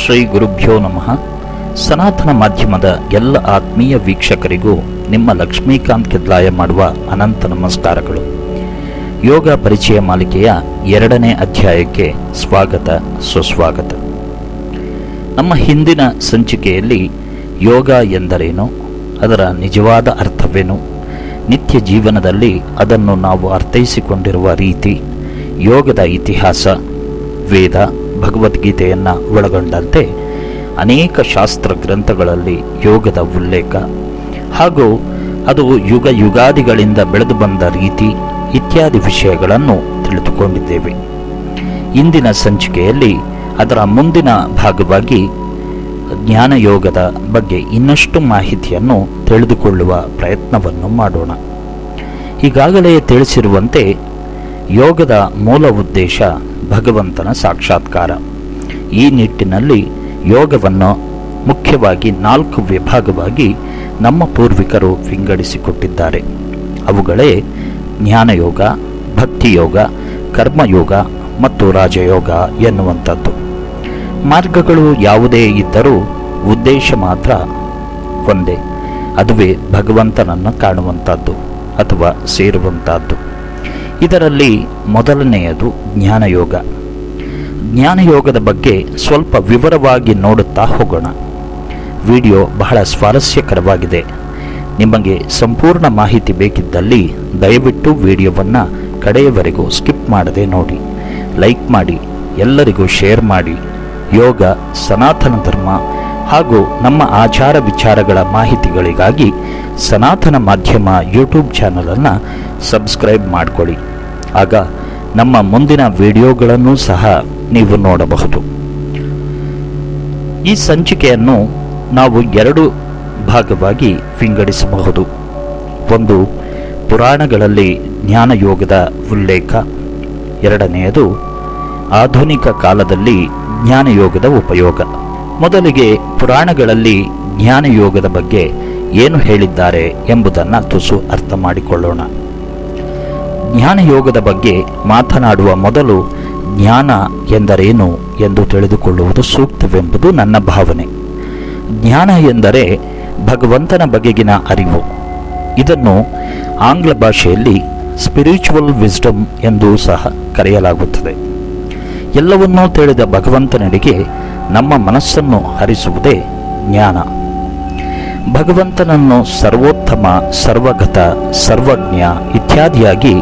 ಶ್ರೀ ಗುರುಭ್ಯೋ ನಮಃ. ಸನಾತನ ಮಾಧ್ಯಮದ ಎಲ್ಲ ಆತ್ಮೀಯ ವೀಕ್ಷಕರಿಗೂ ನಿಮ್ಮ ಲಕ್ಷ್ಮೀಕಾಂತ್ ಕೆದ್ಲಾಯ ಮಾಡುವ ಅನಂತ ನಮಸ್ಕಾರಗಳು. ಯೋಗ ಪರಿಚಯ ಮಾಲಿಕೆಯ 2ನೇ ಅಧ್ಯಾಯಕ್ಕೆ ಸ್ವಾಗತ ಸುಸ್ವಾಗತ. ನಮ್ಮ ಹಿಂದಿನ ಸಂಚಿಕೆಯಲ್ಲಿ ಯೋಗ ಎಂದರೇನು, ಅದರ ನಿಜವಾದ ಅರ್ಥವೇನು, ನಿತ್ಯ ಜೀವನದಲ್ಲಿ ಅದನ್ನು ನಾವು ಅರ್ಥೈಸಿಕೊಂಡಿರುವ ರೀತಿ, ಯೋಗದ ಇತಿಹಾಸ, ವೇದ ಭಗವದ್ಗೀತೆಯನ್ನು ಒಳಗೊಂಡಂತೆ ಅನೇಕ ಶಾಸ್ತ್ರ ಗ್ರಂಥಗಳಲ್ಲಿ ಯೋಗದ ಉಲ್ಲೇಖ ಹಾಗೂ ಅದು ಯುಗ ಯುಗಾದಿಗಳಿಂದ ಬೆಳೆದು ಬಂದ ರೀತಿ ಇತ್ಯಾದಿ ವಿಷಯಗಳನ್ನು ತಿಳಿದುಕೊಂಡಿದ್ದೇವೆ. ಇಂದಿನ ಸಂಚಿಕೆಯಲ್ಲಿ ಅದರ ಮುಂದಿನ ಭಾಗವಾಗಿ ಜ್ಞಾನಯೋಗದ ಬಗ್ಗೆ ಇನ್ನಷ್ಟು ಮಾಹಿತಿಯನ್ನು ತಿಳಿದುಕೊಳ್ಳುವ ಪ್ರಯತ್ನವನ್ನು ಮಾಡೋಣ. ಈಗಾಗಲೇ ತಿಳಿಸಿರುವಂತೆ ಯೋಗದ ಮೂಲ ಉದ್ದೇಶ ಭಗವಂತನ ಸಾಕ್ಷಾತ್ಕಾರ. ಈ ನಿಟ್ಟಿನಲ್ಲಿ ಯೋಗವನ್ನು ಮುಖ್ಯವಾಗಿ 4 ವಿಭಾಗವಾಗಿ ನಮ್ಮ ಪೂರ್ವಿಕರು ವಿಂಗಡಿಸಿಕೊಟ್ಟಿದ್ದಾರೆ. ಅವುಗಳೇ ಜ್ಞಾನಯೋಗ, ಭಕ್ತಿಯೋಗ, ಕರ್ಮಯೋಗ ಮತ್ತು ರಾಜಯೋಗ ಎನ್ನುವಂಥದ್ದು. ಮಾರ್ಗಗಳು ಯಾವುದೇ ಇದ್ದರೂ ಉದ್ದೇಶ ಮಾತ್ರ ಒಂದೇ, ಅದುವೇ ಭಗವಂತನನ್ನು ಕಾಣುವಂಥದ್ದು ಅಥವಾ ಸೇರುವಂಥದ್ದು. ಇದರಲ್ಲಿ ಮೊದಲನೆಯದು ಜ್ಞಾನಯೋಗ. ಜ್ಞಾನಯೋಗದ ಬಗ್ಗೆ ಸ್ವಲ್ಪ ವಿವರವಾಗಿ ನೋಡುತ್ತಾ ಹೋಗೋಣ. ವಿಡಿಯೋ ಬಹಳ ಸ್ವಾರಸ್ಯಕರವಾಗಿದೆ. ನಿಮಗೆ ಸಂಪೂರ್ಣ ಮಾಹಿತಿ ಬೇಕಿದ್ದಲ್ಲಿ ದಯವಿಟ್ಟು ವಿಡಿಯೋವನ್ನು ಕಡೆಯವರೆಗೂ ಸ್ಕಿಪ್ ಮಾಡದೆ ನೋಡಿ, ಲೈಕ್ ಮಾಡಿ, ಎಲ್ಲರಿಗೂ ಶೇರ್ ಮಾಡಿ. ಯೋಗ, ಸನಾತನ ಧರ್ಮ ಹಾಗೂ ನಮ್ಮ ಆಚಾರ ವಿಚಾರಗಳ ಮಾಹಿತಿಗಳಿಗಾಗಿ ಸನಾತನ ಮಾಧ್ಯಮ ಯೂಟ್ಯೂಬ್ ಚಾನಲನ್ನು ಸಬ್ಸ್ಕ್ರೈಬ್ ಮಾಡಿಕೊಳ್ಳಿ. ಆಗ ನಮ್ಮ ಮುಂದಿನ ವಿಡಿಯೋಗಳನ್ನು ಸಹ ನೀವು ನೋಡಬಹುದು. ಈ ಸಂಚಿಕೆಯನ್ನು ನಾವು 2 ಭಾಗವಾಗಿ ವಿಂಗಡಿಸಬಹುದು. ಒಂದು, ಪುರಾಣಗಳಲ್ಲಿ ಜ್ಞಾನಯೋಗದ ಉಲ್ಲೇಖ. 2ನೆಯದು, ಆಧುನಿಕ ಕಾಲದಲ್ಲಿ ಜ್ಞಾನಯೋಗದ ಉಪಯೋಗ. ಮೊದಲಿಗೆ ಪುರಾಣಗಳಲ್ಲಿ ಜ್ಞಾನಯೋಗದ ಬಗ್ಗೆ ಏನು ಹೇಳಿದ್ದಾರೆ ಎಂಬುದನ್ನು ತುಸು ಅರ್ಥ ಮಾಡಿಕೊಳ್ಳೋಣ. ಜ್ಞಾನಯೋಗದ ಬಗ್ಗೆ ಮಾತನಾಡುವ ಮೊದಲು ಜ್ಞಾನ ಎಂದರೇನು ಎಂದು ತಿಳಿದುಕೊಳ್ಳುವುದು ಸೂಕ್ತವೆಂಬುದು ನನ್ನ ಭಾವನೆ. ಜ್ಞಾನ ಎಂದರೆ ಭಗವಂತನ ಬಗೆಗಿನ ಅರಿವು. ಇದನ್ನು ಆಂಗ್ಲ ಭಾಷೆಯಲ್ಲಿ ಸ್ಪಿರಿಚುವಲ್ ವಿಸ್ಡಮ್ ಎಂದೂ ಸಹ ಕರೆಯಲಾಗುತ್ತದೆ. ಎಲ್ಲವನ್ನೂ ತಿಳಿದ ಭಗವಂತನೆಡೆಗೆ ನಮ್ಮ ಮನಸ್ಸನ್ನು ಹರಿಸುವುದೇ ಜ್ಞಾನ. ಭಗವಂತನನ್ನು ಸರ್ವೋತ್ತಮ, ಸರ್ವಗತ, ಸರ್ವಜ್ಞ ಇತ್ಯಾದಿಯಾಗಿ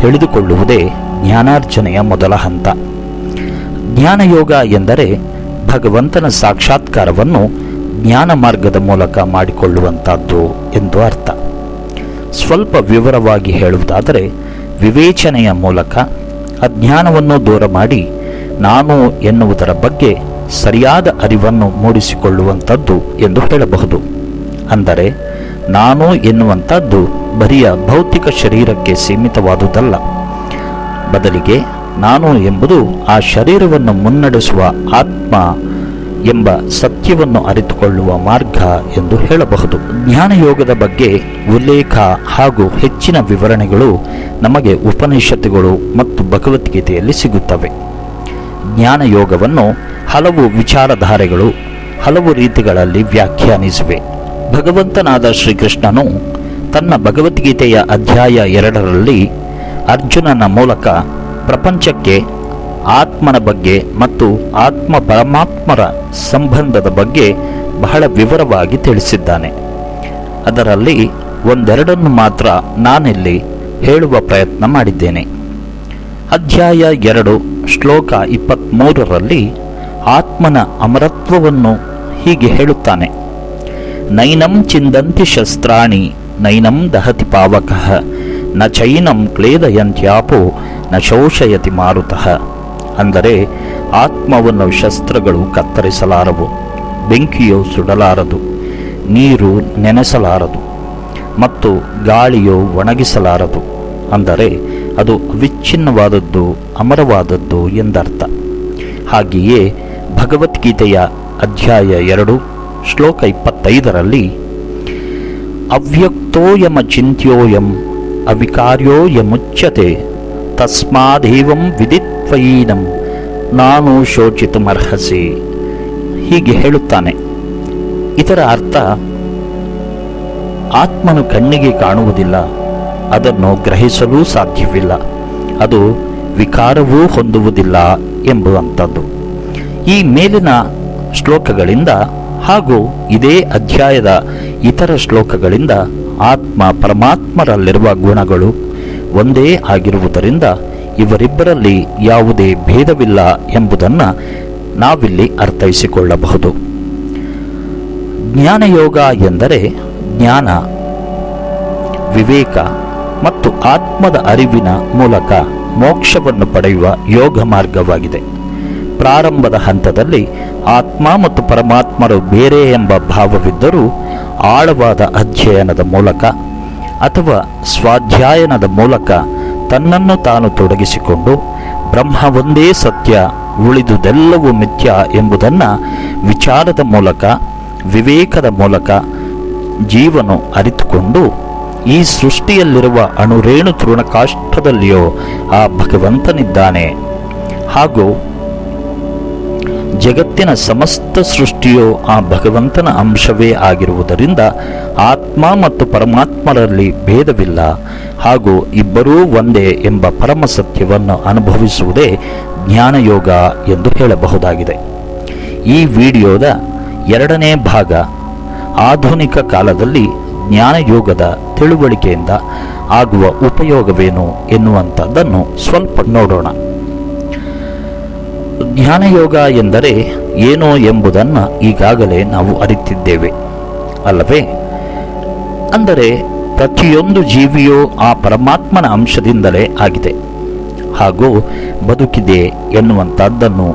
ತಿಳಿದುಕೊಳ್ಳುವುದೇ ಜ್ಞಾನಾರ್ಜನೆಯ ಮೊದಲ ಹಂತ. ಜ್ಞಾನಯೋಗ ಎಂದರೆ ಭಗವಂತನ ಸಾಕ್ಷಾತ್ಕಾರವನ್ನು ಜ್ಞಾನ ಮಾರ್ಗದ ಮೂಲಕ ಮಾಡಿಕೊಳ್ಳುವಂಥದ್ದು ಎಂದು ಅರ್ಥ. ಸ್ವಲ್ಪ ವಿವರವಾಗಿ ಹೇಳುವುದಾದರೆ, ವಿವೇಚನೆಯ ಮೂಲಕ ಅಜ್ಞಾನವನ್ನು ದೂರ ಮಾಡಿ ನಾನು ಎನ್ನುವುದರ ಬಗ್ಗೆ ಸರಿಯಾದ ಅರಿವನ್ನು ಮೂಡಿಸಿಕೊಳ್ಳುವಂಥದ್ದು ಎಂದು ಹೇಳಬಹುದು. ಅಂದರೆ ನಾನು ಎನ್ನುವಂಥದ್ದು ಬರಿಯ ಭೌತಿಕ ಶರೀರಕ್ಕೆ ಸೀಮಿತವಾದುದಲ್ಲ, ಬದಲಿಗೆ ನಾನು ಎಂಬುದು ಆ ಶರೀರವನ್ನು ಮುನ್ನಡೆಸುವ ಆತ್ಮ ಎಂಬ ಸತ್ಯವನ್ನು ಅರಿತುಕೊಳ್ಳುವ ಮಾರ್ಗ ಎಂದು ಹೇಳಬಹುದು. ಜ್ಞಾನಯೋಗದ ಬಗ್ಗೆ ಉಲ್ಲೇಖ ಹಾಗೂ ಹೆಚ್ಚಿನ ವಿವರಣೆಗಳು ನಮಗೆ ಉಪನಿಷತ್ತುಗಳು ಮತ್ತು ಭಗವದ್ಗೀತೆಯಲ್ಲಿ ಸಿಗುತ್ತವೆ. ಜ್ಞಾನಯೋಗವನ್ನು ಹಲವು ವಿಚಾರಧಾರೆಗಳು ಹಲವು ರೀತಿಗಳಲ್ಲಿ ವ್ಯಾಖ್ಯಾನಿಸಿವೆ. ಭಗವಂತನಾದ ಶ್ರೀಕೃಷ್ಣನು ತನ್ನ ಭಗವದ್ಗೀತೆಯ ಅಧ್ಯಾಯ 2ರಲ್ಲಿ ಅರ್ಜುನನ ಮೂಲಕ ಪ್ರಪಂಚಕ್ಕೆ ಆತ್ಮನ ಬಗ್ಗೆ ಮತ್ತು ಆತ್ಮ ಪರಮಾತ್ಮರ ಸಂಬಂಧದ ಬಗ್ಗೆ ಬಹಳ ವಿವರವಾಗಿ ತಿಳಿಸಿದ್ದಾನೆ. ಅದರಲ್ಲಿ ಒಂದೆರಡನ್ನು ಮಾತ್ರ ನಾನಿಲ್ಲಿ ಹೇಳುವ ಪ್ರಯತ್ನ ಮಾಡಿದ್ದೇನೆ. ಅಧ್ಯಾಯ 2 ಶ್ಲೋಕ 23ರಲ್ಲಿ ಆತ್ಮನ ಅಮರತ್ವವನ್ನು ಹೀಗೆ ಹೇಳುತ್ತಾನೆ: ನೈನಂ ಚಿಂದಂತಿ ಶಸ್ತ್ರಾಣಿ ನೈನಂ ದಹತಿ ಪಾವಕಃ ನ ಚೈನಂ ಕ್ಲೇದಯಂತ್ಯಾಪೋ ನ ಶೋಷಯತಿ ಮಾರುತಃ. ಅಂದರೆ ಆತ್ಮವನ್ನು ಶಸ್ತ್ರಗಳು ಕತ್ತರಿಸಲಾರವು, ಬೆಂಕಿಯು ಸುಡಲಾರದು, ನೀರು ನೆನೆಸಲಾರದು ಮತ್ತು ಗಾಳಿಯು ಒಣಗಿಸಲಾರದು. ಅಂದರೆ ಅದು ಅವಿಚ್ಛಿನ್ನವಾದದ್ದು, ಅಮರವಾದದ್ದು ಎಂದರ್ಥ. ಹಾಗೆಯೇ ಭಗವದ್ಗೀತೆಯ ಅಧ್ಯಾಯ 2 ಶ್ಲೋಕ 25ರಲ್ಲಿ ಅವ್ಯಕ್ತೋಯಮಚಿಂತ್ಯೋಯಂ ಅವಿಕಾರ್ಯೋಯಮುಚ್ಯತೆ ತಸ್ಮಾದೇವಂ ವಿದಿತ್ವಯೀನಂ ನಾನು ಶೋಚಿತುಮರ್ಹಸಿ ಹೀಗೆ ಹೇಳುತ್ತಾನೆ. ಇದರ ಅರ್ಥ, ಆತ್ಮನು ಕಣ್ಣಿಗೆ ಕಾಣುವುದಿಲ್ಲ, ಅದನ್ನು ಗ್ರಹಿಸಲೂ ಸಾಧ್ಯವಿಲ್ಲ, ಅದು ವಿಕಾರವೂ ಹೊಂದುವುದಿಲ್ಲ ಎಂಬುವಂಥದ್ದು. ಈ ಮೇಲಿನ ಶ್ಲೋಕಗಳಿಂದ ಹಾಗೂ ಇದೇ ಅಧ್ಯಾಯದ ಇತರ ಶ್ಲೋಕಗಳಿಂದ ಆತ್ಮ ಪರಮಾತ್ಮರಲ್ಲಿರುವ ಗುಣಗಳು ಒಂದೇ ಆಗಿರುವುದರಿಂದ ಇವರಿಬ್ಬರಲ್ಲಿ ಯಾವುದೇ ಭೇದವಿಲ್ಲ ಎಂಬುದನ್ನು ನಾವಿಲ್ಲಿ ಅರ್ಥೈಸಿಕೊಳ್ಳಬಹುದು. ಜ್ಞಾನಯೋಗ ಎಂದರೆ ಜ್ಞಾನ, ವಿವೇಕ ಮತ್ತು ಆತ್ಮದ ಅರಿವಿನ ಮೂಲಕ ಮೋಕ್ಷವನ್ನು ಪಡೆಯುವ ಯೋಗ ಮಾರ್ಗವಾಗಿದೆ. ಪ್ರಾರಂಭದ ಹಂತದಲ್ಲಿ ಆತ್ಮ ಮತ್ತು ಪರಮಾತ್ಮರು ಬೇರೆ ಎಂಬ ಭಾವವಿದ್ದರೂ ಆಳವಾದ ಅಧ್ಯಯನದ ಮೂಲಕ ಅಥವಾ ಸ್ವಾಧ್ಯಾಯನದ ಮೂಲಕ ತನ್ನನ್ನು ತಾನು ತೊಡಗಿಸಿಕೊಂಡು ಬ್ರಹ್ಮ ಒಂದೇ ಸತ್ಯ, ಉಳಿದುದೆಲ್ಲವೂ ಮಿಥ್ಯ ಎಂಬುದನ್ನು ವಿಚಾರದ ಮೂಲಕ, ವಿವೇಕದ ಮೂಲಕ ಜೀವನು ಅರಿತುಕೊಂಡು ಈ ಸೃಷ್ಟಿಯಲ್ಲಿರುವ ಅಣುರೇಣು ತೃಣಕಾಷ್ಠದಲ್ಲಿಯೋ ಆ ಭಗವಂತನಿದ್ದಾನೆ ಹಾಗೂ ಜಗತ್ತಿನ ಸಮಸ್ತ ಸೃಷ್ಟಿಯು ಆ ಭಗವಂತನ ಅಂಶವೇ ಆಗಿರುವುದರಿಂದ ಆತ್ಮ ಮತ್ತು ಪರಮಾತ್ಮರಲ್ಲಿ ಭೇದವಿಲ್ಲ ಹಾಗೂ ಇಬ್ಬರೂ ಒಂದೇ ಎಂಬ ಪರಮ ಸತ್ಯವನ್ನು ಅನುಭವಿಸುವುದೇ ಜ್ಞಾನಯೋಗ ಎಂದು ಹೇಳಬಹುದಾಗಿದೆ. ಈ ವಿಡಿಯೋದ ಎರಡನೇ ಭಾಗ ಆಧುನಿಕ ಕಾಲದಲ್ಲಿ ಜ್ಞಾನಯೋಗದ ತಿಳುವಳಿಕೆಯಿಂದ ಆಗುವ ಉಪಯೋಗವೇನು ಎನ್ನುವಂಥದ್ದನ್ನು ಸ್ವಲ್ಪ ನೋಡೋಣ. ಜ್ಞಾನಯೋಗ ಎಂದರೆ ಏನು ಎಂಬುದನ್ನು ಈಗಾಗಲೇ ನಾವು ಅರಿತಿದ್ದೇವೆ ಅಲ್ಲವೇ? ಅಂದರೆ ಪ್ರತಿಯೊಂದು ಜೀವಿಯೂ ಆ ಪರಮಾತ್ಮನ ಅಂಶದಿಂದಲೇ ಆಗಿದೆ ಹಾಗೂ ಬದುಕಿದೆ ಎನ್ನುವಂಥದ್ದನ್ನು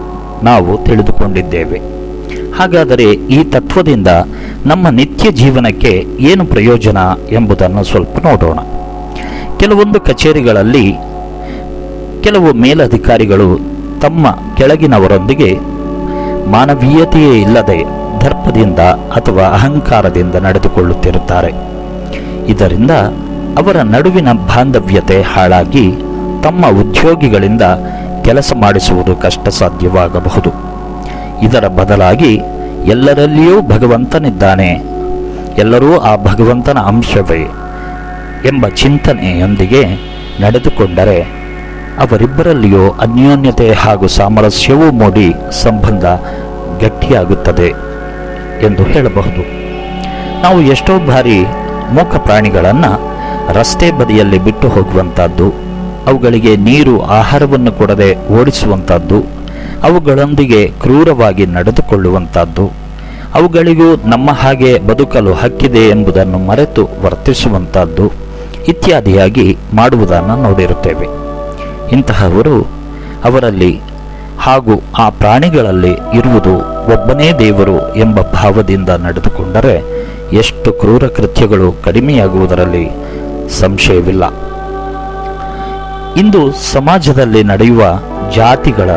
ನಾವು ತಿಳಿದುಕೊಂಡಿದ್ದೇವೆ. ಹಾಗಾದರೆ ಈ ತತ್ವದಿಂದ ನಮ್ಮ ನಿತ್ಯ ಜೀವನಕ್ಕೆ ಏನು ಪ್ರಯೋಜನ ಎಂಬುದನ್ನು ಸ್ವಲ್ಪ ನೋಡೋಣ. ಕೆಲವೊಂದು ಕಚೇರಿಗಳಲ್ಲಿ ಕೆಲವು ಮೇಲಧಿಕಾರಿಗಳು ತಮ್ಮ ಕೆಳಗಿನವರೊಂದಿಗೆ ಮಾನವೀಯತೆಯೇ ಇಲ್ಲದೆ ದರ್ಪದಿಂದ ಅಥವಾ ಅಹಂಕಾರದಿಂದ ನಡೆದುಕೊಳ್ಳುತ್ತಿರುತ್ತಾರೆ. ಇದರಿಂದ ಅವರ ನಡುವಿನ ಬಾಂಧವ್ಯತೆ ಹಾಳಾಗಿ ತಮ್ಮ ಉದ್ಯೋಗಿಗಳಿಂದ ಕೆಲಸ ಮಾಡಿಸುವುದು ಕಷ್ಟ ಸಾಧ್ಯವಾಗಬಹುದು. ಇದರ ಬದಲಾಗಿ ಎಲ್ಲರಲ್ಲಿಯೂ ಭಗವಂತನಿದ್ದಾನೆ, ಎಲ್ಲರೂ ಆ ಭಗವಂತನ ಅಂಶವೇ ಎಂಬ ಚಿಂತನೆಯೊಂದಿಗೆ ನಡೆದುಕೊಂಡರೆ ಅವರಿಬ್ಬರಲ್ಲಿಯೂ ಅನ್ಯೋನ್ಯತೆ ಹಾಗೂ ಸಾಮರಸ್ಯವೂ ಮೂಡಿ ಸಂಬಂಧ ಗಟ್ಟಿಯಾಗುತ್ತದೆ ಎಂದು ಹೇಳಬಹುದು. ನಾವು ಎಷ್ಟೋ ಬಾರಿ ಮೂಕ ಪ್ರಾಣಿಗಳನ್ನು ರಸ್ತೆ ಬದಿಯಲ್ಲಿ ಬಿಟ್ಟು ಹೋಗುವಂಥದ್ದು, ಅವುಗಳಿಗೆ ನೀರು ಆಹಾರವನ್ನು ಕೊಡದೆ ಓಡಿಸುವಂಥದ್ದು, ಅವುಗಳೊಂದಿಗೆ ಕ್ರೂರವಾಗಿ ನಡೆದುಕೊಳ್ಳುವಂಥದ್ದು, ಅವುಗಳಿಗೂ ನಮ್ಮ ಹಾಗೆ ಬದುಕಲು ಹಕ್ಕಿದೆ ಎಂಬುದನ್ನು ಮರೆತು ವರ್ತಿಸುವಂಥದ್ದು ಇತ್ಯಾದಿಯಾಗಿ ಮಾಡುವುದನ್ನು ನೋಡಿರುತ್ತೇವೆ. ಇಂತಹವರು ಅವರಲ್ಲಿ ಹಾಗೂ ಆ ಪ್ರಾಣಿಗಳಲ್ಲಿ ಇರುವುದು ಒಬ್ಬನೇ ದೇವರು ಎಂಬ ಭಾವದಿಂದ ನಡೆದುಕೊಂಡರೆ ಎಷ್ಟು ಕ್ರೂರ ಕೃತ್ಯಗಳು ಕಡಿಮೆಯಾಗುವುದರಲ್ಲಿ ಸಂಶಯವಿಲ್ಲ. ಇಂದು ಸಮಾಜದಲ್ಲಿ ನಡೆಯುವ ಜಾತಿಗಳ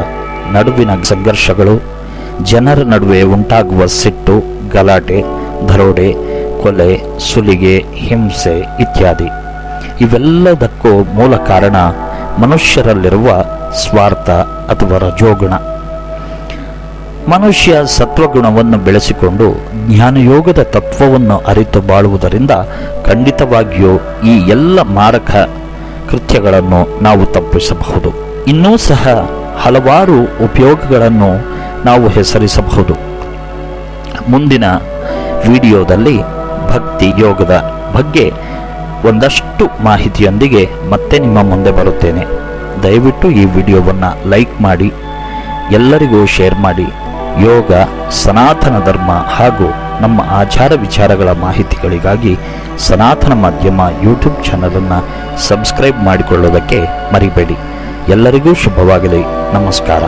ನಡುವಿನ ಸಂಘರ್ಷಗಳು, ಜನರ ನಡುವೆ ಉಂಟಾಗುವ ಸಿಟ್ಟು, ಗಲಾಟೆ, ದರೋಡೆ, ಕೊಲೆ, ಸುಲಿಗೆ, ಹಿಂಸೆ ಇತ್ಯಾದಿ ಇವೆಲ್ಲದಕ್ಕೂ ಮೂಲ ಕಾರಣ ಮನುಷ್ಯರಲ್ಲಿರುವ ಸ್ವಾರ್ಥ ಅಥವಾ ರಜೋಗುಣ. ಮನುಷ್ಯ ಸತ್ವಗುಣವನ್ನು ಬೆಳೆಸಿಕೊಂಡು ಜ್ಞಾನಯೋಗದ ತತ್ವವನ್ನು ಅರಿತು ಬಾಳುವುದರಿಂದ ಖಂಡಿತವಾಗಿಯೂ ಈ ಎಲ್ಲ ಮಾರಕ ಕೃತ್ಯಗಳನ್ನು ನಾವು ತಪ್ಪಿಸಬಹುದು. ಇನ್ನೂ ಸಹ ಹಲವಾರು ಉಪಯೋಗಗಳನ್ನು ನಾವು ಹೆಸರಿಸಬಹುದು. ಮುಂದಿನ ವಿಡಿಯೋದಲ್ಲಿ ಭಕ್ತಿ ಯೋಗದ ಬಗ್ಗೆ ಒಂದಷ್ಟು ಮಾಹಿತಿಯೊಂದಿಗೆ ಮತ್ತೆ ನಿಮ್ಮ ಮುಂದೆ ಬರುತ್ತೇನೆ. ದಯವಿಟ್ಟು ಈ ವಿಡಿಯೋವನ್ನು ಲೈಕ್ ಮಾಡಿ, ಎಲ್ಲರಿಗೂ ಶೇರ್ ಮಾಡಿ. ಯೋಗ, ಸನಾತನ ಧರ್ಮ ಹಾಗೂ ನಮ್ಮ ಆಚಾರ ವಿಚಾರಗಳ ಮಾಹಿತಿಗಳಿಗಾಗಿ ಸನಾತನ ಮಾಧ್ಯಮ ಯೂಟ್ಯೂಬ್ ಚಾನಲನ್ನು ಸಬ್ಸ್ಕ್ರೈಬ್ ಮಾಡಿಕೊಳ್ಳುವುದಕ್ಕೆ ಮರಿಬೇಡಿ. ಎಲ್ಲರಿಗೂ ಶುಭವಾಗಲಿ. ನಮಸ್ಕಾರ.